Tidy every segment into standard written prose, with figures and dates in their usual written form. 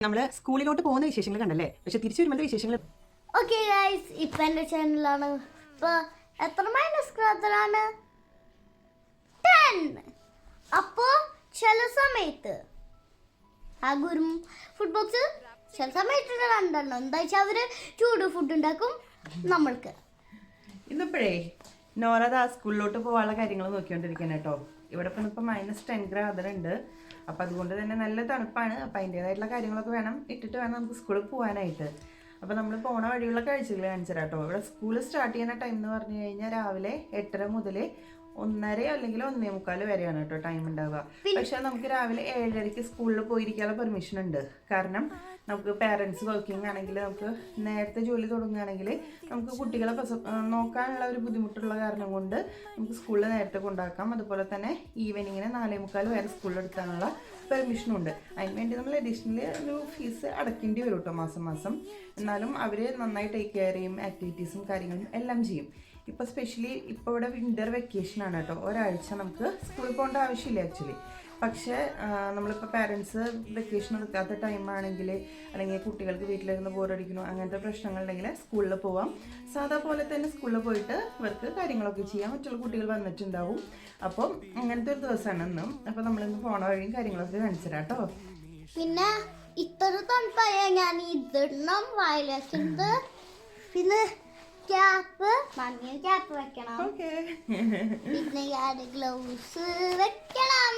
നമ്മള് സ്കൂളിലോട്ട് പോകുന്ന വിശേഷങ്ങൾ കണ്ടല്ലേ, പക്ഷെ തിരിച്ചു വരുമ്പോൾ വിശേഷങ്ങൾ. ഓക്കെ ഗൈസ്, ഇപ്പൊ എന്റെ ചാനലാണ്. ഇപ്പൊ എത്ര മൈനസ് ക്ലാസ്സിലാണ് 10. അപ്പോ ചില സമയത്ത് ആ ഗുരു ഫുഡ് ബോക്സ് ചില സമയത്ത് രണ്ടെണ്ണം എന്താ വെച്ചാൽ അവര് ചൂട് ഫുഡ് ഉണ്ടാക്കും നമ്മൾക്ക്. ഇന്നിപ്പോഴേ നോറത് ആ സ്കൂളിലോട്ട് പോകാനുള്ള കാര്യങ്ങൾ നോക്കിക്കൊണ്ടിരിക്കുകയാണ് കേട്ടോ. ഇവിടെ ഇപ്പം -10 ഗ്രാദറുണ്ട്. അപ്പം അതുകൊണ്ട് തന്നെ നല്ല തണുപ്പാണ്. അപ്പം അതിൻ്റേതായിട്ടുള്ള കാര്യങ്ങളൊക്കെ വേണം ഇട്ടിട്ട് വേണം നമുക്ക് സ്കൂളിൽ പോകാനായിട്ട്. അപ്പോൾ നമ്മൾ പോണ വഴിയുള്ള കാഴ്ചകൾ കാണിച്ചു തരാം കേട്ടോ. ഇവിടെ സ്കൂൾ സ്റ്റാർട്ട് ചെയ്യുന്ന ടൈം എന്ന് പറഞ്ഞു കഴിഞ്ഞാൽ രാവിലെ 8:30 മുതൽ 1:30 അല്ലെങ്കിൽ 1:45 വരെയാണ് കേട്ടോ ടൈം ഉണ്ടാവുക. പക്ഷെ നമുക്ക് രാവിലെ 7:30 സ്കൂളിൽ പോയിരിക്കാനുള്ള പെർമിഷൻ ഉണ്ട്. കാരണം നമുക്ക് പേരൻസ് വർക്കിംഗ് ആണെങ്കിൽ നമുക്ക് നേരത്തെ ജോലി തുടങ്ങുകയാണെങ്കിൽ നമുക്ക് കുട്ടികളെ നോക്കാനുള്ള ഒരു ബുദ്ധിമുട്ടുള്ള കാരണം കൊണ്ട് നമുക്ക് സ്കൂളിൽ നേരത്തെ കൊണ്ടാക്കാം. അതുപോലെ തന്നെ ഈവനിങ്ങിന് 4:45 വരെ സ്കൂളിൽ എടുക്കാനുള്ള പെർമിഷനും ഉണ്ട്. അതിന് വേണ്ടി നമ്മൾ അഡീഷണലി ഒരു ഫീസ് അടയ്ക്കേണ്ടി വരും കേട്ടോ മാസം. എന്നാലും അവർ നന്നായി ടേക്ക് കെയർ ചെയ്യും, ആക്ടിവിറ്റീസും കാര്യങ്ങളും എല്ലാം ചെയ്യും. ഇപ്പോൾ സ്പെഷ്യലി ഇപ്പോൾ ഇവിടെ വിൻ്റർ വെക്കേഷനാണ് കേട്ടോ. ഒരാഴ്ച നമുക്ക് സ്കൂളിൽ പോകേണ്ട ആവശ്യമില്ല ആക്ച്വലി. പക്ഷേ നമ്മളിപ്പോൾ പാരൻസ് വെക്കേഷൻ എടുക്കാത്ത ടൈമാണെങ്കിൽ അല്ലെങ്കിൽ കുട്ടികൾക്ക് വീട്ടിലിരുന്ന് ബോറടിക്കണോ അങ്ങനത്തെ പ്രശ്നങ്ങളുണ്ടെങ്കിൽ സ്കൂളിൽ പോവാം. സാധാ പോലെ തന്നെ സ്കൂളിൽ പോയിട്ട് ഇവർക്ക് കാര്യങ്ങളൊക്കെ ചെയ്യാം. മറ്റുള്ള കുട്ടികൾ വന്നിട്ടുണ്ടാവും. അപ്പം അങ്ങനത്തെ ഒരു ദിവസമാണ് ഇന്നും. അപ്പോൾ നമ്മളിന്ന് പോണ വഴിയും കാര്യങ്ങളൊക്കെ കാണിച്ചു തരാം കേട്ടോ. പിന്നെ ഇത്ര തണുപ്പായ ഞാൻ ഇതിടണം വയലറ്റ്, പിന്നെ ക്യാപ്പ് മഞ്ഞ ക്യാപ്പ് വെക്കണം, പിന്നെ ഞാൻ ഗ്ലൗസ് വെക്കണം,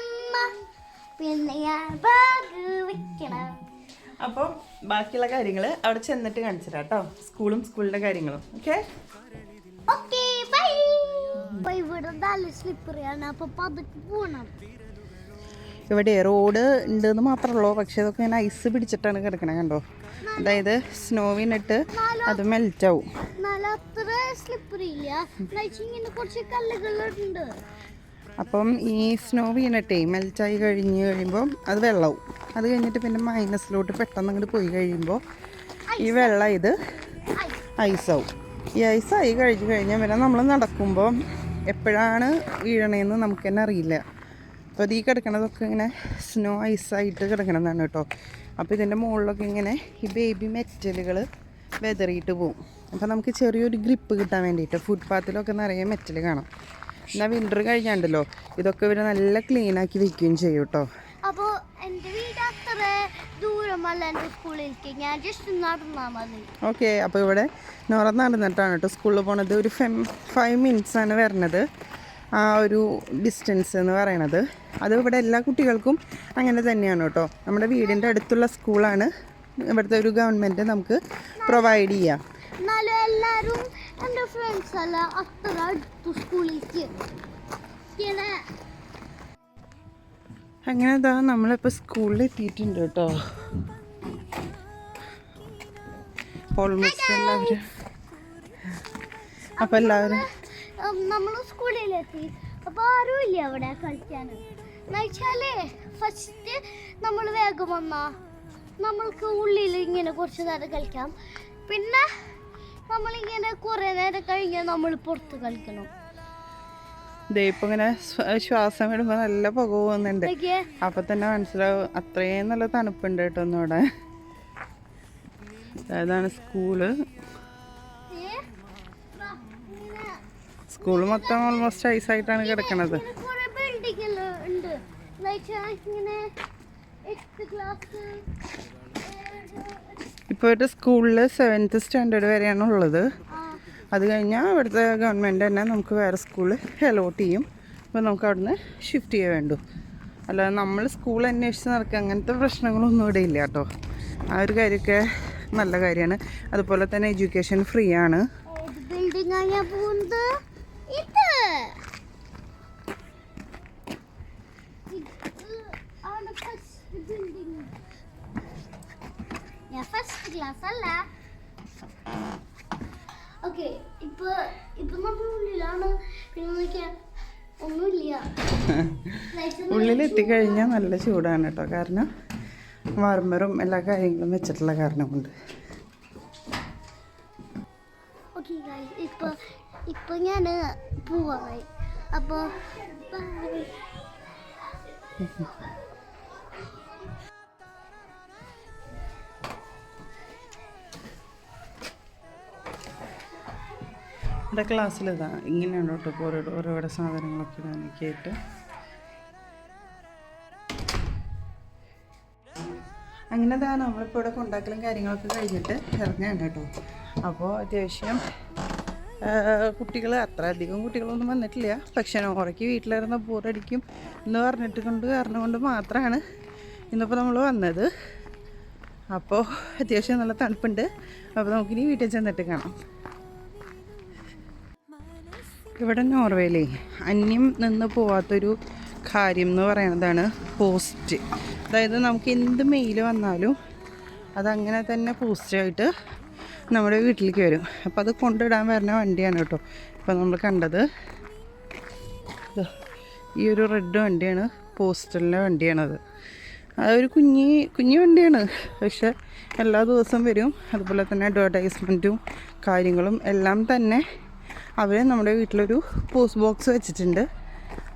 പിന്നെ ഞാൻ ബാഗ് വെക്കണം. അപ്പം ബാക്കിയുള്ള കാര്യങ്ങൾ അവിടെ ചെന്നിട്ട് കാണിച്ചു തരാം കേട്ടോ. സ്കൂളിൻ്റെ കാര്യങ്ങളും. Okay bye. ഇവിടെ നല്ല സ്ലിപ്പറിയാണ്, അപ്പൊ പതുക്കെ പോണം. ഇവിടെ റോഡ് ഉണ്ടെന്ന് മാത്രമല്ലോ, പക്ഷെ അതൊക്കെ ഇങ്ങനെ ഐസ് പിടിച്ചിട്ടാണ് കിടക്കണേ കണ്ടോ. അതായത് സ്നോ വീണിട്ട് അത് മെൽറ്റ് ആവും. അപ്പം ഈ സ്നോ വീണിട്ടേ മെൽറ്റായി കഴിയുമ്പോൾ അത് വെള്ളമാവും. അത് കഴിഞ്ഞിട്ട് പിന്നെ മൈനസിലോട്ട് പെട്ടെന്ന് അങ്ങോട്ട് പോയി കഴിയുമ്പോൾ ഈ വെള്ളം ഇത് ഐസാവും. ഈ ഐസായി കഴിഞ്ഞാൽ പിന്നെ നമ്മൾ നടക്കുമ്പോൾ എപ്പോഴാണ് വീഴണേന്ന് നമുക്ക് തന്നെ അറിയില്ല. അപ്പോൾ ഈ കിടക്കണതൊക്കെ ഇങ്ങനെ സ്നോ ഐസായിട്ട് കിടക്കണതാണ് കേട്ടോ. അപ്പോൾ ഇതിൻ്റെ മുകളിലൊക്കെ ഇങ്ങനെ ഈ ബേബി മെറ്റലുകൾ വെതറിയിട്ട് പോവും. അപ്പോൾ നമുക്ക് ചെറിയൊരു ഗ്രിപ്പ് കിട്ടാൻ വേണ്ടിയിട്ട് ഫുട്പാത്തിലൊക്കെ നിറയെ മെറ്റൽ കാണാം. എന്നാൽ വിൻ്റർ കഴിഞ്ഞാണ്ടല്ലോ ഇതൊക്കെ ഇവർ നല്ല ക്ലീനാക്കി വെക്കുകയും ചെയ്യും കേട്ടോ. അപ്പോൾ എൻ്റെ വീട് അത്ര ദൂരമല്ല എൻ്റെ സ്കൂളിലേക്ക്, ഞാൻ ജസ്റ്റ് നടന്നാൽ മതി. ഓക്കെ, അപ്പോൾ ഇവിടെ നോറ നടന്നിട്ടാണ് കേട്ടോ സ്കൂളിൽ പോണത്. ഒരു 5 മിനിറ്റ്സാണ് വരണത് ആ ഒരു ഡിസ്റ്റൻസ് എന്ന് പറയണത്. അത് ഇവിടെ എല്ലാ കുട്ടികൾക്കും അങ്ങനെ തന്നെയാണ് കേട്ടോ. നമ്മുടെ വീടിൻ്റെ അടുത്തുള്ള സ്കൂളാണ് ഇവിടുത്തെ ഒരു ഗവൺമെൻറ് നമുക്ക് പ്രൊവൈഡ് ചെയ്യാം. എന്നാലും എല്ലാവരും എൻ്റെ ഫ്രണ്ട്സ് അല്ല അത്ര അടുത്ത് സ്കൂളിലേക്ക്. അങ്ങനെ ഇതാ നമ്മളിപ്പോൾ സ്കൂളിൽ എത്തിയിട്ടുണ്ട് കേട്ടോ. ഓൾമോസ്റ്റ് എല്ലാവരും അപ്പം എല്ലാവരും നമ്മൾ സ്കൂളിലെത്തി. അപ്പോൾ ആരും ഇല്ല അവിടെ കളിക്കാൻ. എന്നുവെച്ചാലേ ഫസ്റ്റ് നമ്മൾ വേഗം വന്നാൽ നമ്മൾക്ക് ഉള്ളിൽ ഇങ്ങനെ കുറച്ച് നേരം കളിക്കാം. പിന്നെ നമ്മളിങ്ങനെ കുറേ നേരം കഴിഞ്ഞാൽ നമ്മൾ പുറത്ത് കളിക്കണം. ഇപ്പം ഇങ്ങനെ ശ്വാസം വിടുമ്പോൾ നല്ല പുക പോകുന്നുണ്ട്. അപ്പം തന്നെ മനസ്സിലാവും അത്രയും നല്ല തണുപ്പുണ്ട് കേട്ടോ ഒന്നുകൂടെ. അതാണ് സ്കൂള് മൊത്തം ഓൾമോസ്റ്റ് ഐസായിട്ടാണ് കിടക്കണത്. ഇപ്പോഴത്തെ സ്കൂളിൽ 7th സ്റ്റാൻഡേർഡ് വരെയാണ് ഉള്ളത്. അത് കഴിഞ്ഞാൽ ഇവിടുത്തെ ഗവൺമെൻറ് തന്നെ നമുക്ക് വേറെ സ്കൂളിൽ അലോട്ട് ചെയ്യും. അപ്പോൾ നമുക്ക് അവിടുന്ന് ഷിഫ്റ്റ് ചെയ്യാൻ വേണ്ടു. അല്ലാതെ നമ്മൾ സ്കൂൾ അന്വേഷിച്ച് നടക്കുക അങ്ങനത്തെ പ്രശ്നങ്ങളൊന്നും ഇവിടെ ഇല്ല കേട്ടോ. ആ ഒരു കാര്യമൊക്കെ നല്ല കാര്യമാണ്. അതുപോലെ തന്നെ എഡ്യൂക്കേഷൻ ഫ്രീ ആണ്. ഫസ്റ്റ് ക്ലാസ് അല്ല. ഓക്കെ, ഇപ്പൊ നമ്മൾ ഉള്ളിലാണ്. പിന്നെ ഒന്നുമില്ല, ഉള്ളിലെത്തിക്കഴിഞ്ഞാൽ നല്ല ചൂടാണ് കേട്ടോ. കാരണം വാർമറും എല്ലാ കാര്യങ്ങളും വെച്ചിട്ടുള്ള കാരണം കൊണ്ട്. ഓക്കെ ഇപ്പൊ ഞാൻ പോവാറായി. അപ്പോൾ ഇവിടെ ക്ലാസ്സിൽ ഇതാ ഇങ്ങനെയാണ് കേട്ടോ ഓരോരോ സാധനങ്ങളൊക്കെ ഇടാനൊക്കെ ആയിട്ട്. അങ്ങനെ ഇതാ നമ്മളിപ്പോൾ ഇവിടെ കൊണ്ടാക്കലും കാര്യങ്ങളൊക്കെ കഴിഞ്ഞിട്ട് ഇറങ്ങുകയാണ് കേട്ടോ. അപ്പോൾ അത്യാവശ്യം കുട്ടികൾ അത്ര അധികം കുട്ടികളൊന്നും വന്നിട്ടില്ല. പക്ഷേ നോറയ്ക്ക് വീട്ടിലിരുന്ന ബോറടിക്കും എന്ന് കാരണം കൊണ്ട് മാത്രമാണ് ഇന്നിപ്പോൾ നമ്മൾ വന്നത്. അപ്പോൾ അത്യാവശ്യം നല്ല തണുപ്പുണ്ട്. അപ്പോൾ നമുക്കിനി വീട്ടിൽ ചെന്നിട്ട് കാണാം. ഇവിടെ നോർവേയിലേ അന്യം നിന്ന് പോവാത്തൊരു കാര്യം എന്ന് പറയുന്നതാണ് പോസ്റ്റ്. അതായത് നമുക്ക് എന്ത് മെയിൽ വന്നാലും അതങ്ങനെ തന്നെ പോസ്റ്റായിട്ട് നമ്മുടെ വീട്ടിലേക്ക് വരും. അപ്പോൾ അത് കൊണ്ടിടാൻ വരുന്ന വണ്ടിയാണ് കേട്ടോ ഇപ്പോൾ നമ്മൾ കണ്ടത്. ഈ ഒരു റെഡ് വണ്ടിയാണ്, പോസ്റ്റലിൻ്റെ വണ്ടിയാണത്. അതൊരു കുഞ്ഞു വണ്ടിയാണ്, പക്ഷെ എല്ലാ ദിവസവും വരും. അതുപോലെ തന്നെ അഡ്വർടൈസ്മെൻറ്റും കാര്യങ്ങളും എല്ലാം തന്നെ അവർ നമ്മുടെ വീട്ടിലൊരു പോസ്റ്റ് ബോക്സ് വെച്ചിട്ടുണ്ട്.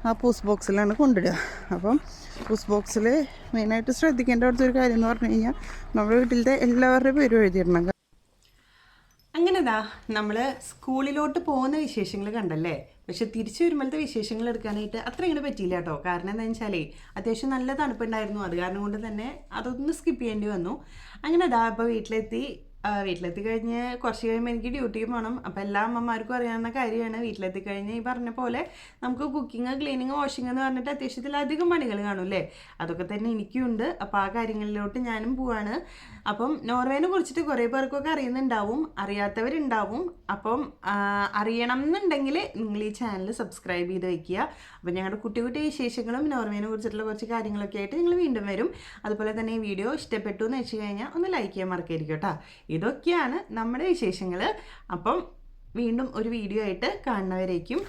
ആ പോസ്റ്റ് ബോക്സിലാണ് കൊണ്ടിടുക. അപ്പം പോസ്റ്റ് ബോക്സിൽ മെയിനായിട്ട് ശ്രദ്ധിക്കേണ്ട അടുത്തൊരു കാര്യം എന്ന് പറഞ്ഞു കഴിഞ്ഞാൽ നമ്മുടെ വീട്ടിലത്തെ എല്ലാവരുടെയും പേരും എഴുതിയിടണം. അങ്ങനെതാ നമ്മൾ സ്കൂളിലോട്ട് പോകുന്ന വിശേഷങ്ങൾ കണ്ടല്ലേ. പക്ഷെ തിരിച്ചു വരുമ്പോഴത്തെ വിശേഷങ്ങൾ എടുക്കാനായിട്ട് അത്ര ഇങ്ങനെ പറ്റിയില്ല കേട്ടോ. കാരണം എന്താണെന്ന് വെച്ചാലേ അത്യാവശ്യം നല്ല തണുപ്പുണ്ടായിരുന്നു. അത് കാരണം കൊണ്ട് തന്നെ അതൊന്ന് സ്കിപ്പ് ചെയ്യേണ്ടി വന്നു. അങ്ങനെ അതാ ഇപ്പോൾ വീട്ടിലെത്തി കഴിഞ്ഞ് കുറച്ച് കഴിയുമ്പോൾ എനിക്ക് ഡ്യൂട്ടിക്ക് പോകണം. അപ്പോൾ എല്ലാ അമ്മമാർക്കും അറിയാവുന്ന കാര്യമാണ്. വീട്ടിലെത്തി കഴിഞ്ഞ് ഈ പറഞ്ഞ പോലെ നമുക്ക് കുക്കിങ്, ക്ലീനിങ്, വാഷിംഗ് എന്ന് പറഞ്ഞിട്ട് അത്യാവശ്യത്തിലധികം പണികൾ കാണൂല്ലേ. അതൊക്കെ തന്നെ എനിക്കുണ്ട്. അപ്പോൾ ആ കാര്യങ്ങളിലോട്ട് ഞാനും പോവാണ്. അപ്പം നോർവേനെ കുറിച്ചിട്ട് കുറേ പേർക്കൊക്കെ അറിയുന്നുണ്ടാവും, അറിയാത്തവരുണ്ടാവും. അപ്പം അറിയണം എന്നുണ്ടെങ്കിൽ നിങ്ങൾ ഈ ചാനൽ സബ്സ്ക്രൈബ് ചെയ്ത് വയ്ക്കുക. അപ്പോൾ ഞങ്ങളുടെ കുട്ടി വിശേഷങ്ങളും നോർവേനെ കുറിച്ചിട്ടുള്ള കുറച്ച് കാര്യങ്ങളൊക്കെ ആയിട്ട് നിങ്ങൾ വീണ്ടും വരും. അതുപോലെ തന്നെ ഈ വീഡിയോ ഇഷ്ടപ്പെട്ടു എന്ന് വെച്ച് കഴിഞ്ഞാൽ ഒന്ന് ലൈക്ക് ചെയ്യാൻ മറക്കരുത് കേട്ടോ. ഇതൊക്കെയാണ് നമ്മുടെ വിശേഷങ്ങൾ. അപ്പം വീണ്ടും ഒരു വീഡിയോ ആയിട്ട് കാണുന്നവരേക്കും